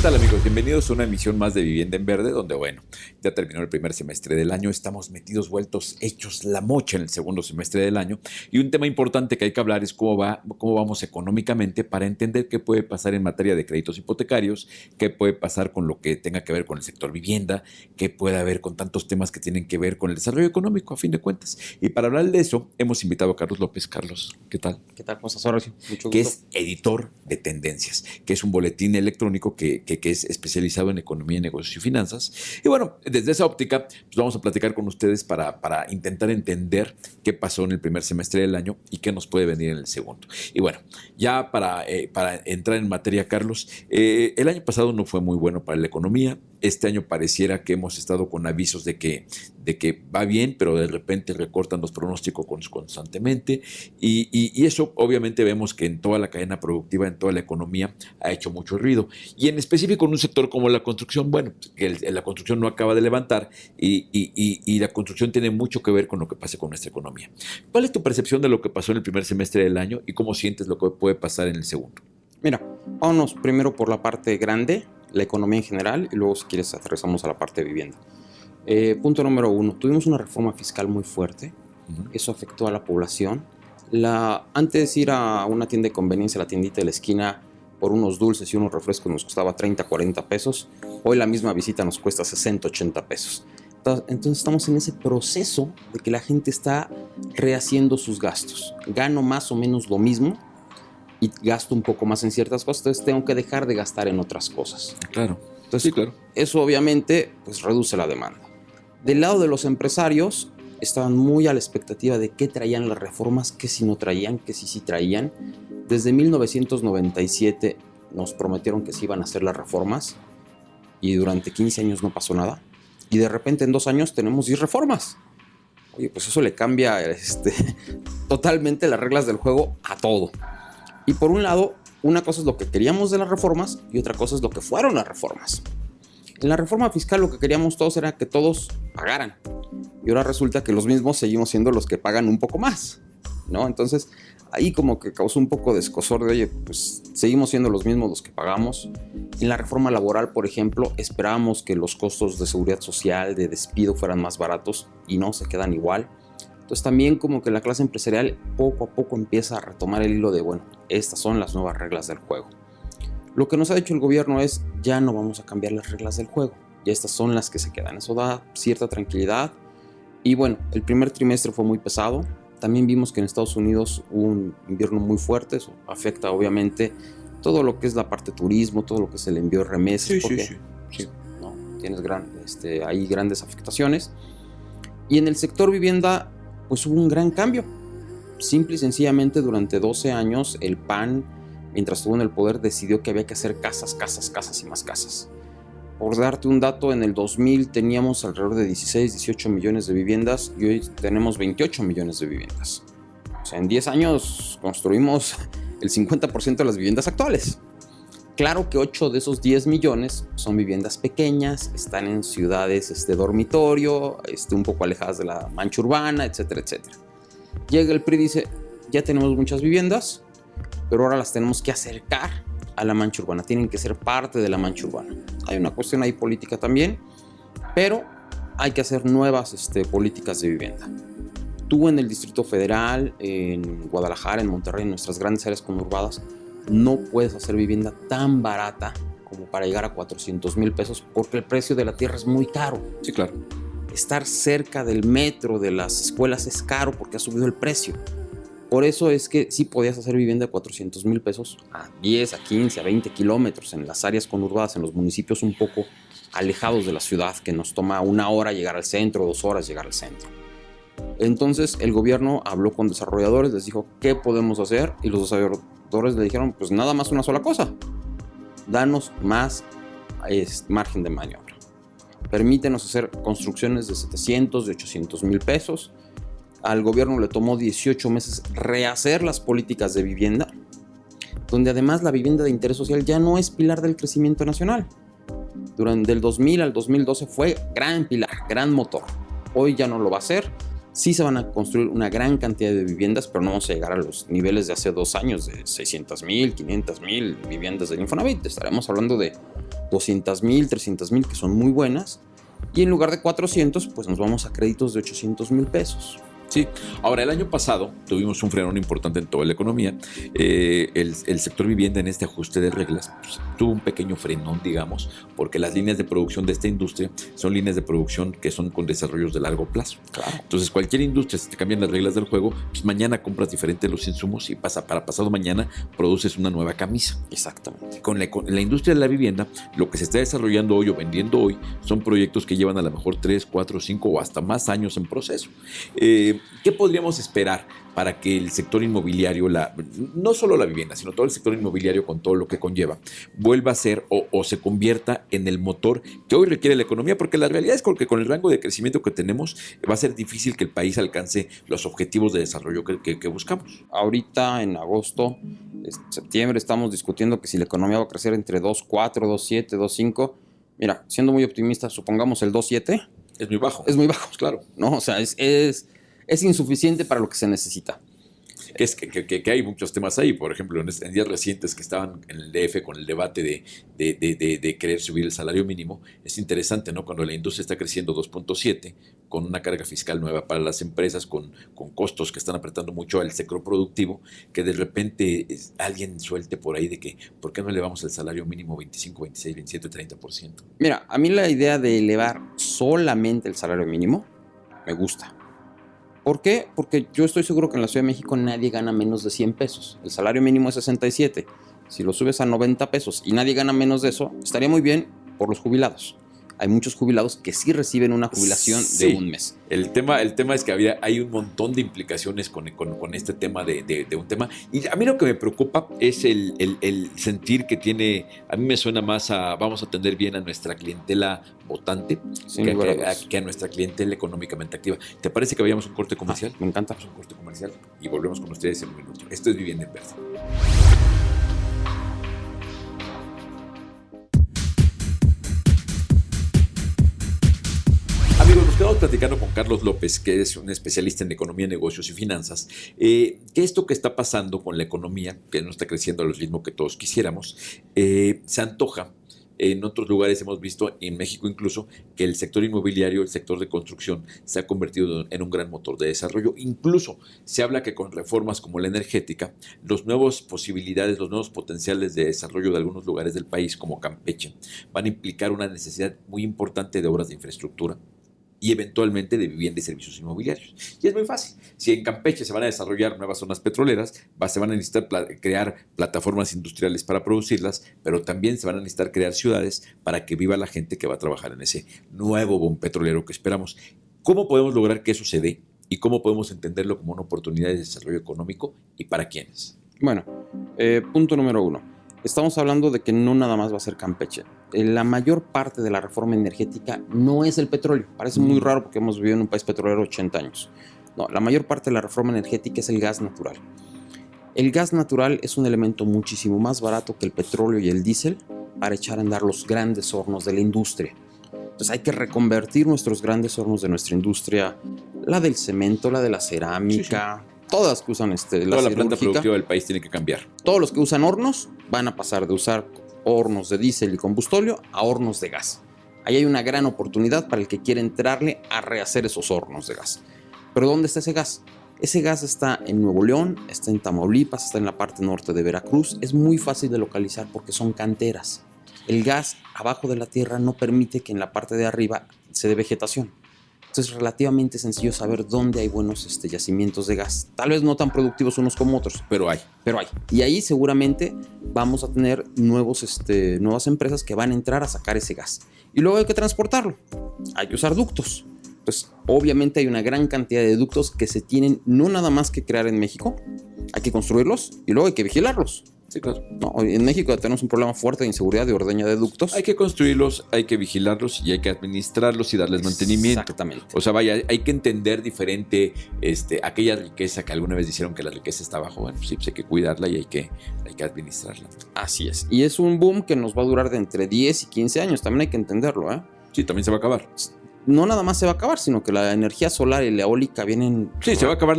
tal, amigos? Bienvenidos a una emisión más de Vivienda en Verde, donde, bueno, ya terminó el primer semestre del año, estamos metidos, vueltos, hechos la mocha en el segundo semestre del año, y un tema importante que hay que hablar es cómo vamos económicamente para entender qué puede pasar en materia de créditos hipotecarios, qué puede pasar con lo que tenga que ver con el sector vivienda, qué puede haber con tantos temas que tienen que ver con el desarrollo económico, a fin de cuentas. Y para hablar de eso, hemos invitado a Carlos López. Carlos, ¿qué tal? ¿Qué tal? ¿Cómo estás, Horacio? Mucho gusto. Que es editor de Tendencias, que es un boletín electrónico que es especializado en economía, negocios y finanzas. Y bueno, desde esa óptica, pues vamos a platicar con ustedes para intentar entender qué pasó en el primer semestre del año y qué nos puede venir en el segundo. Y bueno, ya para entrar en materia, Carlos, el año pasado no fue muy bueno para la economía. Este año pareciera que hemos estado con avisos de que va bien, pero de repente recortan los pronósticos constantemente y eso obviamente vemos que en toda la cadena productiva, en toda la economía, ha hecho mucho ruido. Y en específico en un sector como la construcción, bueno, la construcción no acaba de levantar y la construcción tiene mucho que ver con lo que pasa con nuestra economía. ¿Cuál es tu percepción de lo que pasó en el primer semestre del año y cómo sientes lo que puede pasar en el segundo? Mira, vámonos primero por la parte grande, la economía en general, y luego, si quieres, aterrizamos a la parte de vivienda. Punto número 1, tuvimos una reforma fiscal muy fuerte. Eso afectó a la población. Antes ir a una tienda de conveniencia, la tiendita de la esquina, por unos dulces y unos refrescos nos costaba 30, 40 pesos. Hoy la misma visita nos cuesta 60, 80 pesos. Entonces estamos en ese proceso de que la gente está rehaciendo sus gastos. Gano más o menos lo mismo y gasto un poco más en ciertas cosas, entonces tengo que dejar de gastar en otras cosas. Claro. Entonces, sí, claro. Eso obviamente pues reduce la demanda. Del lado de los empresarios, estaban muy a la expectativa de qué traían las reformas, qué si no traían, qué si sí traían. Desde 1997 nos prometieron que se iban a hacer las reformas y durante 15 años no pasó nada. Y de repente en 2 años tenemos 10 reformas. Oye, pues eso le cambia totalmente las reglas del juego a todo. Y por un lado, una cosa es lo que queríamos de las reformas y otra cosa es lo que fueron las reformas. En la reforma fiscal lo que queríamos todos era que todos pagaran. Y ahora resulta que los mismos seguimos siendo los que pagan un poco más, ¿no? Entonces, ahí como que causó un poco de escozor de, oye, pues seguimos siendo los mismos los que pagamos. En la reforma laboral, por ejemplo, esperábamos que los costos de seguridad social, de despido fueran más baratos y no, se quedan igual. Entonces también como que la clase empresarial poco a poco empieza a retomar el hilo de, bueno, estas son las nuevas reglas del juego. Lo que nos ha dicho el gobierno es, ya no vamos a cambiar las reglas del juego, ya estas son las que se quedan. Eso da cierta tranquilidad. Y bueno, el primer trimestre fue muy pesado. También vimos que en Estados Unidos hubo un invierno muy fuerte, eso afecta obviamente todo lo que es la parte de turismo, todo lo que es el envío de remesas, Sí. ¿no? Tienes ahí grandes afectaciones. Y en el sector vivienda, pues hubo un gran cambio. Simple y sencillamente durante 12 años el PAN, mientras estuvo en el poder, decidió que había que hacer casas y más casas. Por darte un dato, en el 2000 teníamos alrededor de 16, 18 millones de viviendas y hoy tenemos 28 millones de viviendas. O sea, en 10 años construimos el 50% de las viviendas actuales. Claro que 8 de esos 10 millones son viviendas pequeñas, están en ciudades de dormitorio, un poco alejadas de la mancha urbana, etcétera, etcétera. Llega el PRI y dice, ya tenemos muchas viviendas, pero ahora las tenemos que acercar a la mancha urbana, tienen que ser parte de la mancha urbana. Hay una cuestión ahí política también, pero hay que hacer nuevas políticas de vivienda. Tú en el Distrito Federal, en Guadalajara, en Monterrey, en nuestras grandes áreas conurbadas, no puedes hacer vivienda tan barata como para llegar a 400,000 pesos porque el precio de la tierra es muy caro. Sí, claro. Estar cerca del metro, de las escuelas es caro porque ha subido el precio. Por eso es que sí podías hacer vivienda de 400,000 pesos a 10, a 15, a 20 kilómetros en las áreas conurbadas, en los municipios un poco alejados de la ciudad, que nos toma 1 hora llegar al centro, 2 horas llegar al centro. Entonces el gobierno habló con desarrolladores, les dijo qué podemos hacer y los desarrolladores le dijeron pues nada más una sola cosa, danos más margen de maniobra, permítenos hacer construcciones de 700, de 800,000 pesos. Al gobierno le tomó 18 meses rehacer las políticas de vivienda, donde además la vivienda de interés social ya no es pilar del crecimiento nacional. Durante el 2000 al 2012 fue gran pilar, gran motor. Hoy ya no lo va a ser. Sí se van a construir una gran cantidad de viviendas, pero no vamos a llegar a los niveles de hace 2 años de 600,000, 500,000 viviendas del Infonavit. Estaremos hablando de 200,000, 300,000, que son muy buenas, y en lugar de 400, pues nos vamos a créditos de 800,000 pesos. Sí, ahora el año pasado tuvimos un frenón importante en toda la economía. El sector vivienda en este ajuste de reglas pues, tuvo un pequeño frenón, digamos, porque las líneas de producción de esta industria son líneas de producción que son con desarrollos de largo plazo. Claro. Entonces, cualquier industria, si te cambian las reglas del juego, pues mañana compras diferentes los insumos y para pasado mañana produces una nueva camisa. Exactamente. Con la industria de la vivienda, lo que se está desarrollando hoy o vendiendo hoy son proyectos que llevan a lo mejor 3, 4, 5 o hasta más años en proceso. ¿Qué podríamos esperar para que el sector inmobiliario, no solo la vivienda, sino todo el sector inmobiliario con todo lo que conlleva, vuelva a ser o se convierta en el motor que hoy requiere la economía? Porque la realidad es que con el rango de crecimiento que tenemos va a ser difícil que el país alcance los objetivos de desarrollo que buscamos. Ahorita en agosto, septiembre, estamos discutiendo que si la economía va a crecer entre 2.4, 2.7, 2.5. Mira, siendo muy optimista, supongamos el 2.7. Es muy bajo. Es muy bajo, claro. ¿No? O sea, es insuficiente para lo que se necesita. Que hay muchos temas ahí. Por ejemplo, en días recientes que estaban en el DF con el debate de querer subir el salario mínimo, es interesante, ¿no? Cuando la industria está creciendo 2.7, con una carga fiscal nueva para las empresas, con costos que están apretando mucho al sector productivo, que de repente alguien suelte por ahí de que, ¿por qué no elevamos el salario mínimo 25, 26, 27, 30%? Mira, a mí la idea de elevar solamente el salario mínimo me gusta. ¿Por qué? Porque yo estoy seguro que en la Ciudad de México nadie gana menos de 100 pesos. El salario mínimo es 67. Si lo subes a 90 pesos y nadie gana menos de eso, estaría muy bien por los jubilados. Hay muchos jubilados que sí reciben una jubilación de un mes. El tema es que hay un montón de implicaciones con este tema de un tema. Y a mí lo que me preocupa es el sentir que tiene, a mí me suena más a vamos a atender bien a nuestra clientela votante que a nuestra clientela económicamente activa. ¿Te parece que vayamos a un corte comercial? Me encanta. Vamos a un corte comercial y volvemos con ustedes en un minuto. Esto es Vivienda en Verde. Amigos, nos quedamos platicando con Carlos López, que es un especialista en economía, negocios y finanzas, que esto que está pasando con la economía, que no está creciendo al ritmo que todos quisiéramos, se antoja. En otros lugares hemos visto, en México incluso, que el sector inmobiliario, el sector de construcción, se ha convertido en un gran motor de desarrollo. Incluso se habla que con reformas como la energética, los nuevos posibilidades, los nuevos potenciales de desarrollo de algunos lugares del país, como Campeche, van a implicar una necesidad muy importante de obras de infraestructura y eventualmente de vivienda y servicios inmobiliarios. Y es muy fácil. Si en Campeche se van a desarrollar nuevas zonas petroleras, se van a necesitar crear plataformas industriales para producirlas, pero también se van a necesitar crear ciudades para que viva la gente que va a trabajar en ese nuevo boom petrolero que esperamos. ¿Cómo podemos lograr que eso se dé? ¿Y cómo podemos entenderlo como una oportunidad de desarrollo económico? ¿Y para quiénes? Bueno, punto número 1. Estamos hablando de que no nada más va a ser Campeche. La mayor parte de la reforma energética no es el petróleo. Parece muy raro porque hemos vivido en un país petrolero 80 años. No, la mayor parte de la reforma energética es el gas natural. El gas natural es un elemento muchísimo más barato que el petróleo y el diésel para echar a andar los grandes hornos de la industria. Entonces hay que reconvertir nuestros grandes hornos de nuestra industria, la del cemento, la de la cerámica, sí. Todas que usan toda la planta productiva del país tiene que cambiar. Todos los que usan hornos van a pasar de usar hornos de diésel y combustóleo a hornos de gas. Ahí hay una gran oportunidad para el que quiere entrarle a rehacer esos hornos de gas. ¿Pero dónde está ese gas? Ese gas está en Nuevo León, está en Tamaulipas, está en la parte norte de Veracruz. Es muy fácil de localizar porque son canteras. El gas abajo de la tierra no permite que en la parte de arriba se dé vegetación. Entonces es relativamente sencillo saber dónde hay buenos yacimientos de gas. Tal vez no tan productivos unos como otros, pero hay. Y ahí seguramente vamos a tener nuevas empresas que van a entrar a sacar ese gas. Y luego hay que transportarlo. Hay que usar ductos. Pues obviamente hay una gran cantidad de ductos que se tienen no nada más que crear en México. Hay que construirlos y luego hay que vigilarlos. Sí, claro. No, en México tenemos un problema fuerte de inseguridad de ordeña de ductos. Hay que construirlos, hay que vigilarlos y hay que administrarlos y darles mantenimiento. Exactamente. O sea, vaya, hay que entender diferente aquella riqueza que alguna vez dijeron que la riqueza está abajo. Bueno, sí, pues hay que cuidarla y hay que administrarla. Así es. Y es un boom que nos va a durar de entre 10 y 15 años. También hay que entenderlo, ¿eh? Sí, también se va a acabar. No nada más se va a acabar, sino que la energía solar y la eólica vienen... Sí, se va a acabar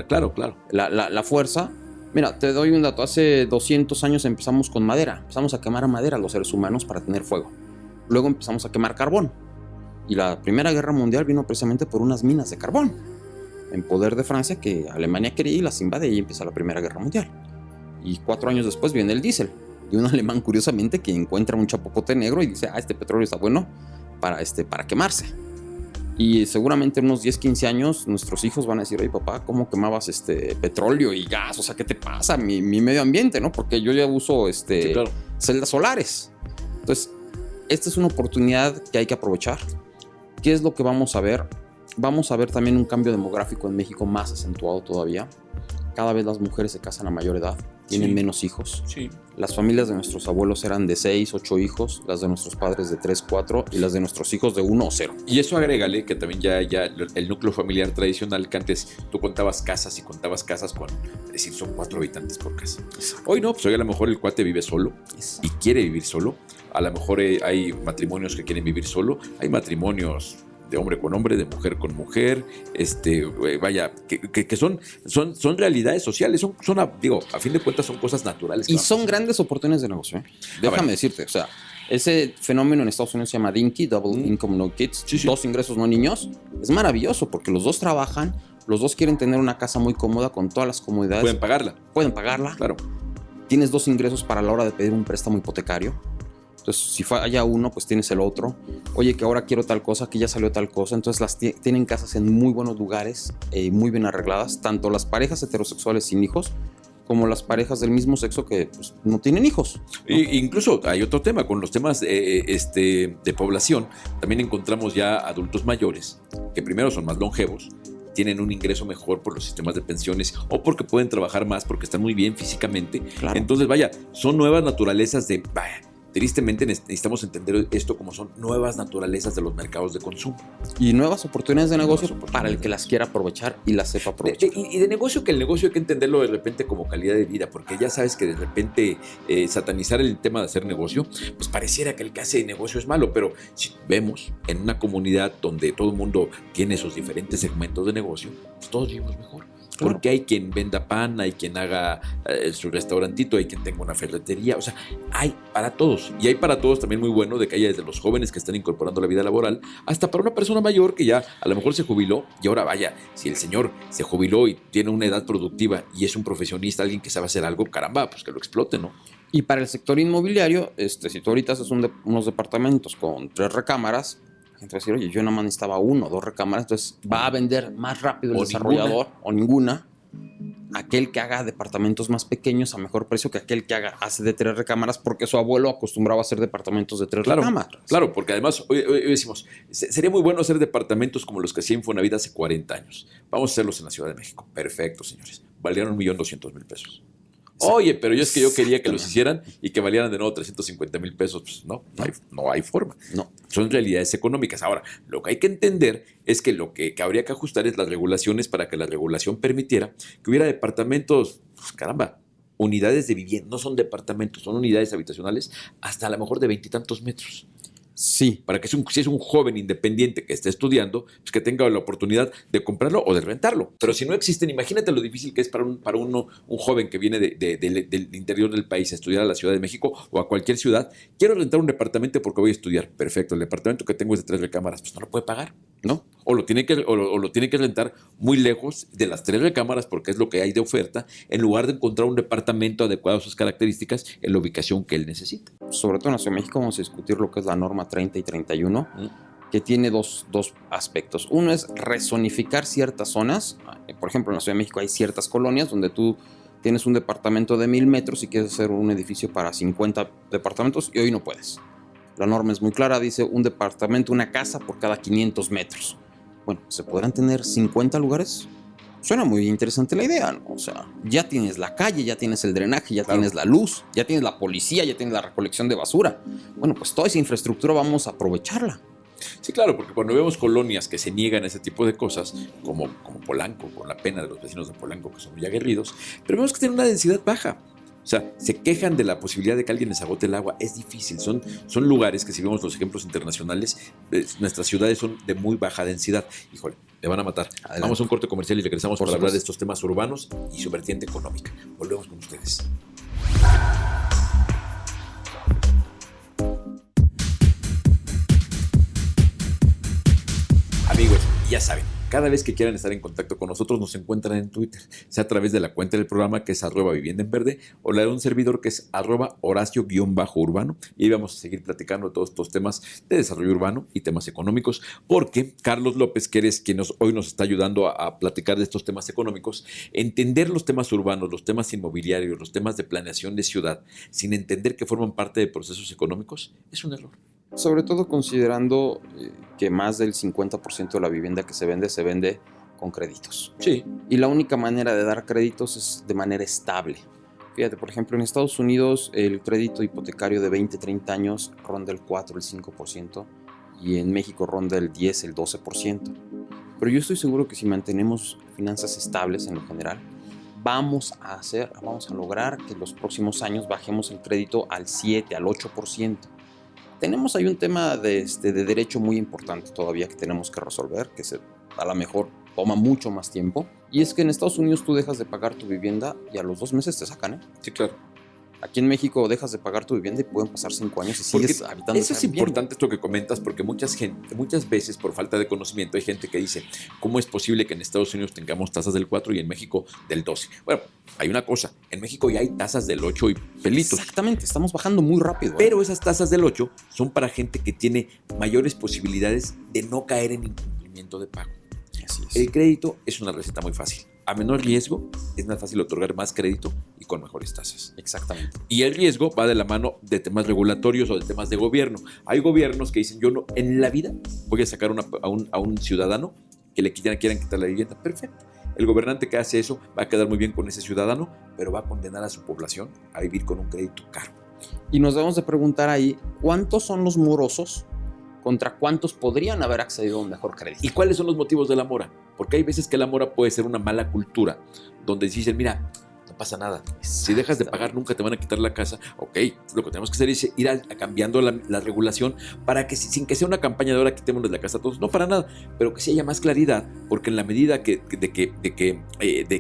claro. La fuerza. Mira, Mira, te doy un dato. Hace 200 años empezamos con madera. Empezamos a quemar madera los seres humanos para tener fuego. Luego empezamos a quemar carbón. Y la Primera Guerra Mundial vino precisamente por unas minas de carbón en poder de Francia, que Alemania quería y las invade, y empieza la Primera Guerra Mundial. Y 4 años después viene el diésel, de un alemán, curiosamente, que encuentra un chapopote negro y dice, este petróleo está bueno para quemarse. Y seguramente en unos 10, 15 años nuestros hijos van a decir, oye papá, ¿cómo quemabas petróleo y gas? O sea, ¿qué te pasa? Mi medio ambiente, ¿no? Porque yo ya uso Sí, claro. celdas solares. Entonces, esta es una oportunidad que hay que aprovechar. ¿Qué es lo que vamos a ver? Vamos a ver también un cambio demográfico en México más acentuado todavía. Cada vez las mujeres se casan a mayor edad, tienen menos hijos. Sí. Las familias de nuestros abuelos eran de 6, 8 hijos, las de nuestros padres de 3, 4 y las de nuestros hijos de 1 o 0. Y eso agrégale que también ya el núcleo familiar tradicional, que antes tú contabas casas con, es decir, son 4 habitantes por casa. Hoy no, pues hoy a lo mejor el cuate vive solo y quiere vivir solo. A lo mejor hay matrimonios que quieren vivir solo, hay matrimonios de hombre con hombre, de mujer con mujer, vaya, que son realidades sociales, a fin de cuentas son cosas naturales. Y son grandes oportunidades de negocio, ¿eh? Déjame decirte, o sea, ese fenómeno en Estados Unidos se llama DINKI, Double Income No Kids, Sí. 2 ingresos no niños, es maravilloso porque los dos trabajan, los dos quieren tener una casa muy cómoda con todas las comodidades. Pueden pagarla. Claro. Tienes 2 ingresos para la hora de pedir un préstamo hipotecario. Entonces, si falla uno, pues tienes el otro. Oye, que ahora quiero tal cosa, que ya salió tal cosa. Entonces, tienen casas en muy buenos lugares, muy bien arregladas. Tanto las parejas heterosexuales sin hijos, como las parejas del mismo sexo que pues, no tienen hijos, ¿no? Incluso hay otro tema, con los temas de población. También encontramos ya adultos mayores, que primero son más longevos, tienen un ingreso mejor por los sistemas de pensiones o porque pueden trabajar más, porque están muy bien físicamente. Claro. Entonces, vaya, son nuevas naturalezas tristemente necesitamos entender esto como son nuevas naturalezas de los mercados de consumo. Y nuevas oportunidades de negocio para el que las quiera aprovechar y las sepa aprovechar. Y de negocio, que el negocio hay que entenderlo de repente como calidad de vida, porque ya sabes que de repente satanizar el tema de hacer negocio, pues pareciera que el que hace negocio es malo, pero si vemos en una comunidad donde todo el mundo tiene sus diferentes segmentos de negocio, pues todos vivimos mejor. Claro. Porque hay quien venda pan, hay quien haga su restaurantito, hay quien tenga una ferretería, o sea, hay para todos. Y hay para todos también muy bueno de que haya desde los jóvenes que están incorporando la vida laboral, hasta para una persona mayor que ya a lo mejor se jubiló, y ahora vaya, si el señor se jubiló y tiene una edad productiva y es un profesionista, alguien que sabe hacer algo, caramba, pues que lo explote, ¿no? Y para el sector inmobiliario, si tú ahorita haces unos departamentos con 3 recámaras, la gente va a decir, oye, yo nada más necesitaba 1 o 2 recámaras, entonces va a vender más rápido el desarrollador o ninguna, aquel que haga departamentos más pequeños a mejor precio que aquel que hace de 3 recámaras, porque su abuelo acostumbraba a hacer departamentos de 3 recámaras. Claro, porque además hoy decimos, sería muy bueno hacer departamentos como los que hacía Infonavit hace 40 años. Vamos a hacerlos en la Ciudad de México. Perfecto, señores. Valieron 1,200,000 pesos. Oye, pero yo quería que los hicieran y que valieran de nuevo 350,000 pesos. Pues no hay forma. No. Son realidades económicas. Ahora, lo que hay que entender es que lo que habría que ajustar es las regulaciones para que la regulación permitiera que hubiera departamentos, pues caramba, unidades de vivienda. No son departamentos, son unidades habitacionales hasta a lo mejor de 20 y tantos metros. Sí. Para que si es un joven independiente que esté estudiando, pues que tenga la oportunidad de comprarlo o de rentarlo. Pero si no existen, imagínate lo difícil que es para un joven que viene del interior del país a estudiar a la Ciudad de México o a cualquier ciudad. Quiero rentar un departamento porque voy a estudiar. Perfecto, el departamento que tengo es de 3 recámaras, pues no lo puede pagar, ¿no? O lo tiene que rentar muy lejos de las 3 recámaras porque es lo que hay de oferta, en lugar de encontrar un departamento adecuado a sus características en la ubicación que él necesita. Sobre todo en la Ciudad de México vamos a discutir lo que es la norma 30 y 31, que tiene dos aspectos. Uno es rezonificar ciertas zonas. Por ejemplo, en la Ciudad de México hay ciertas colonias donde tú tienes un departamento de 1,000 metros y quieres hacer un edificio para 50 departamentos y hoy no puedes. La norma es muy clara, dice un departamento, una casa por cada 500 metros. Bueno, ¿se podrán tener 50 lugares? Suena muy interesante la idea, ¿no? O sea, ya tienes la calle, ya tienes el drenaje, ya tienes la luz, ya tienes la policía, ya tienes la recolección de basura. Bueno, pues toda esa infraestructura vamos a aprovecharla. Sí, claro, porque cuando vemos colonias que se niegan a ese tipo de cosas, como Polanco, con la pena de los vecinos de Polanco que son muy aguerridos, pero vemos que tienen una densidad baja. O sea, se quejan de la posibilidad de que alguien les agote el agua. Es difícil. Son lugares que, si vemos los ejemplos internacionales, nuestras ciudades son de muy baja densidad. Híjole, Me van a matar. Adelante. Vamos a un corte comercial y regresamos Por para hablar de supuesto. estos temas urbanos y su vertiente económica. Volvemos con ustedes. Amigos, ya saben, cada vez que quieran estar en contacto con nosotros nos encuentran en Twitter, sea a través de la cuenta del programa que es @vivienda en verde o la de un servidor que es @Horacio_urbano, y ahí vamos a seguir platicando todos estos temas de desarrollo urbano y temas económicos, porque Carlos López, que eres quien hoy nos está ayudando a platicar de estos temas económicos, entender los temas urbanos, los temas inmobiliarios, los temas de planeación de ciudad, sin entender que forman parte de procesos económicos, es un error. Sobre todo considerando que más del 50% de la vivienda que se vende con créditos. Sí. Y la única manera de dar créditos es de manera estable. Fíjate, por ejemplo, en Estados Unidos el crédito hipotecario de 20, 30 años ronda el 4, el 5%, y en México ronda el 10, el 12%. Pero yo estoy seguro que si mantenemos finanzas estables en lo general, vamos a lograr que en los próximos años bajemos el crédito al 7, al 8%. Tenemos ahí un tema de derecho muy importante todavía que tenemos que resolver, que a lo mejor toma mucho más tiempo. Y es que en Estados Unidos tú dejas de pagar tu vivienda y a los 2 meses te sacan, ¿eh? Sí, claro. Aquí en México dejas de pagar tu vivienda y pueden pasar 5 años y Porque sigues habitando. eso es importante esto que comentas, porque muchas veces por falta de conocimiento hay gente que dice, ¿cómo es posible que en Estados Unidos tengamos tasas del 4 y en México del 12? Bueno, hay una cosa, en México ya hay tasas del 8 y pelitos. Exactamente, estamos bajando muy rápido. Pero esas tasas del 8 son para gente que tiene mayores posibilidades de no caer en incumplimiento de pago. Así es. El crédito es una receta muy fácil. A menor riesgo es más fácil otorgar más crédito y con mejores tasas. Exactamente. Y el riesgo va de la mano de temas regulatorios o de temas de gobierno. Hay gobiernos que dicen, yo no, en la vida voy a sacar a un ciudadano que le quieran quitar la vivienda. Perfecto. El gobernante que hace eso va a quedar muy bien con ese ciudadano, pero va a condenar a su población a vivir con un crédito caro. Y nos debemos de preguntar ahí, ¿cuántos son los morosos contra cuántos podrían haber accedido a un mejor crédito? ¿Y cuáles son los motivos de la mora? Porque hay veces que la mora puede ser una mala cultura, donde dicen, mira, no pasa nada. Si dejas de pagar, nunca te van a quitar la casa. Ok, lo que tenemos que hacer es ir cambiando la regulación para que sin que sea una campaña de ahora quitémonos la casa a todos. No para nada, pero que sí haya más claridad, porque en la medida de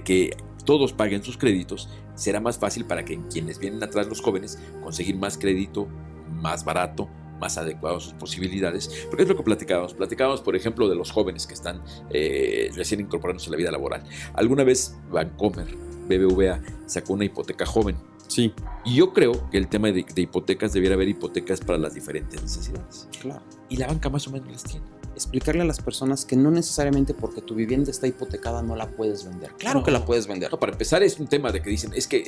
que todos paguen sus créditos, será más fácil para que quienes vienen atrás, los jóvenes, conseguir más crédito, más barato, más adecuado a sus posibilidades, porque es lo que platicábamos, por ejemplo, de los jóvenes que están recién incorporándose a la vida laboral. Alguna vez Bancomer, BBVA, sacó una hipoteca joven. Sí. Y yo creo que el tema de hipotecas, debiera haber hipotecas para las diferentes necesidades. Claro. Y la banca más o menos las tiene. Explicarle a las personas que no necesariamente porque tu vivienda está hipotecada no la puedes vender. Claro que la puedes vender. No, para empezar es un tema de que dicen, es que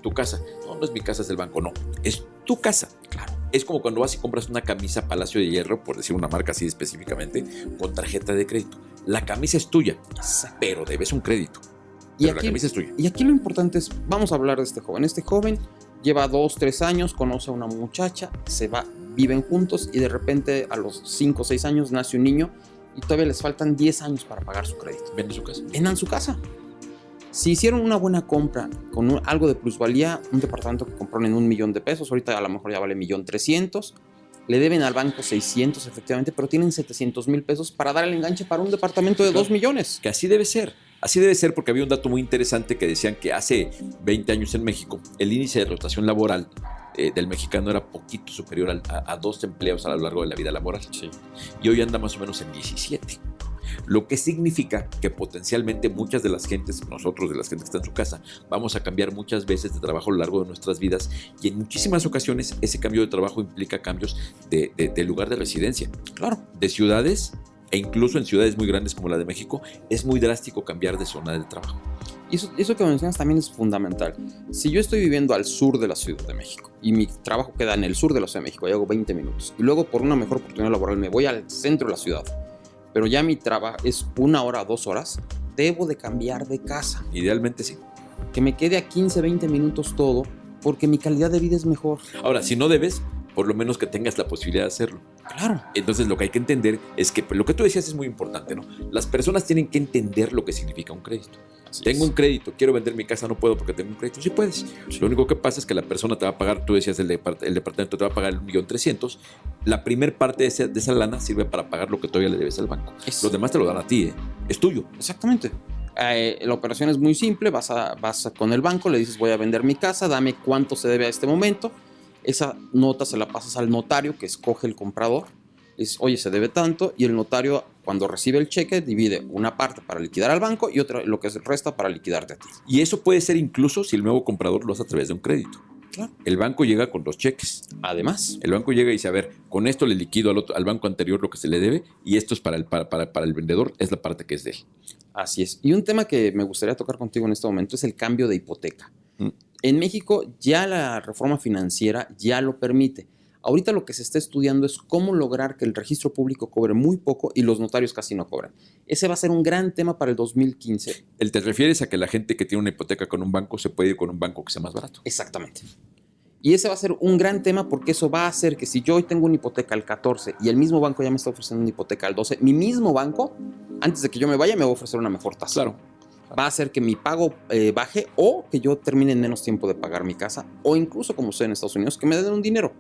tu casa, no es mi casa, es del banco, no, es tu casa. Claro. Es como cuando vas y compras una camisa Palacio de Hierro, por decir una marca así específicamente, con tarjeta de crédito. La camisa es tuya, pero debes un crédito. Pero la camisa es tuya. Y aquí lo importante es, vamos a hablar de este joven. Este joven lleva 2, 3 años, conoce a una muchacha, viven juntos y de repente a los 5 o 6 años nace un niño y todavía les faltan 10 años para pagar su crédito. Venden su casa. Vendan su casa. Si hicieron una buena compra con algo de plusvalía, un departamento que compraron en $1,000,000, ahorita a lo mejor ya vale $1,300,000, le deben al banco 600 efectivamente, pero tienen $700,000 para dar el enganche para un departamento de 2 millones. Que así debe ser. Así debe ser, porque había un dato muy interesante que decían que hace 20 años en México el índice de rotación laboral del mexicano era poquito superior a 2 empleos a lo largo de la vida laboral. Sí. Y hoy anda más o menos en 17. Lo que significa que potencialmente muchas de las gentes, nosotros de las gentes que están en su casa, vamos a cambiar muchas veces de trabajo a lo largo de nuestras vidas, y en muchísimas ocasiones ese cambio de trabajo implica cambios de lugar de residencia. Claro. De ciudades, e incluso en ciudades muy grandes como la de México, es muy drástico cambiar de zona de trabajo. Y eso que mencionas también es fundamental. Si yo estoy viviendo al sur de la Ciudad de México y mi trabajo queda en el sur de la Ciudad de México y hago 20 minutos, y luego por una mejor oportunidad laboral me voy al centro de la ciudad, pero ya mi trabajo es 1 hora, 2 horas, debo de cambiar de casa. Idealmente sí. Que me quede a 15, 20 minutos todo, porque mi calidad de vida es mejor. Ahora, si no debes, por lo menos que tengas la posibilidad de hacerlo. Claro. Entonces lo que hay que entender es que lo que tú decías es muy importante, ¿no? Las personas tienen que entender lo que significa un crédito. Tengo un crédito, quiero vender mi casa, no puedo porque tengo un crédito. Sí puedes. Lo único que pasa es que la persona te va a pagar, tú decías, el departamento te va a pagar 1.300.000. La primer parte de esa lana sirve para pagar lo que todavía le debes al banco. Los demás te lo dan a ti, es tuyo. Exactamente. La operación es muy simple, vas con el banco, le dices voy a vender mi casa, dame cuánto se debe a este momento. Esa nota se la pasas al notario que escoge el comprador. Dices, oye, se debe tanto, y el notario cuando recibe el cheque divide una parte para liquidar al banco y otra, lo que resta, para liquidarte a ti. Y eso puede ser incluso si el nuevo comprador lo hace a través de un crédito. Claro. El banco llega con 2 cheques. Además, el banco llega y dice, a ver, con esto le liquido al banco anterior lo que se le debe, y esto es para el vendedor, es la parte que es de él. Así es. Y un tema que me gustaría tocar contigo en este momento es el cambio de hipoteca. En México ya la reforma financiera ya lo permite. Ahorita lo que se está estudiando es cómo lograr que el registro público cobre muy poco y los notarios casi no cobran. Ese va a ser un gran tema para el 2015. ¿Te refieres a que la gente que tiene una hipoteca con un banco se puede ir con un banco que sea más barato? Exactamente. Y ese va a ser un gran tema porque eso va a hacer que si yo hoy tengo una hipoteca al 14 y el mismo banco ya me está ofreciendo una hipoteca al 12, mi mismo banco, antes de que yo me vaya, me va a ofrecer una mejor tasa. Claro. Va a hacer que mi pago baje, o que yo termine en menos tiempo de pagar mi casa, o incluso, como sucede en Estados Unidos, que me den un dinero.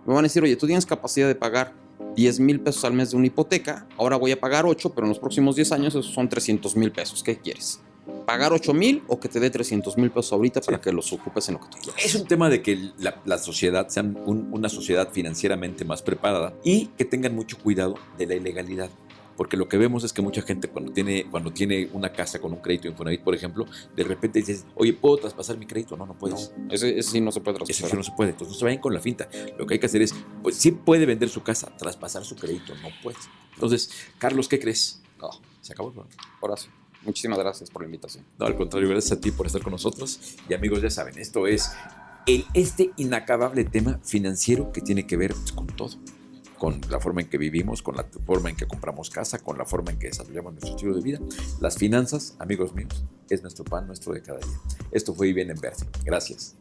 Me van a decir, oye, tú tienes capacidad de pagar 10,000 pesos al mes de una hipoteca, ahora voy a pagar 8, pero en los próximos 10 años esos son 300,000 pesos. ¿Qué quieres? ¿Pagar 8,000 o que te dé 300,000 pesos ahorita para que los ocupes en lo que tú quieras? Es un tema de que la sociedad sea una sociedad financieramente más preparada y que tengan mucho cuidado de la ilegalidad. Porque lo que vemos es que mucha gente cuando tiene una casa con un crédito Infonavit, por ejemplo, de repente dices, oye, ¿puedo traspasar mi crédito? No puedes. No, ese sí no se puede traspasar. Ese sí no se puede. Entonces no se vayan con la finta. Lo que hay que hacer es, pues sí puede vender su casa, traspasar su crédito, no puede. Entonces, Carlos, ¿qué crees? No, se acabó el programa. Horacio, muchísimas gracias por la invitación. No, al contrario, gracias a ti por estar con nosotros. Y amigos, ya saben, esto es este inacabable tema financiero que tiene que ver con todo. Con la forma en que vivimos, con la forma en que compramos casa, con la forma en que desarrollamos nuestro estilo de vida. Las finanzas, amigos míos, es nuestro pan nuestro de cada día. Esto fue Bien en Verde. Gracias.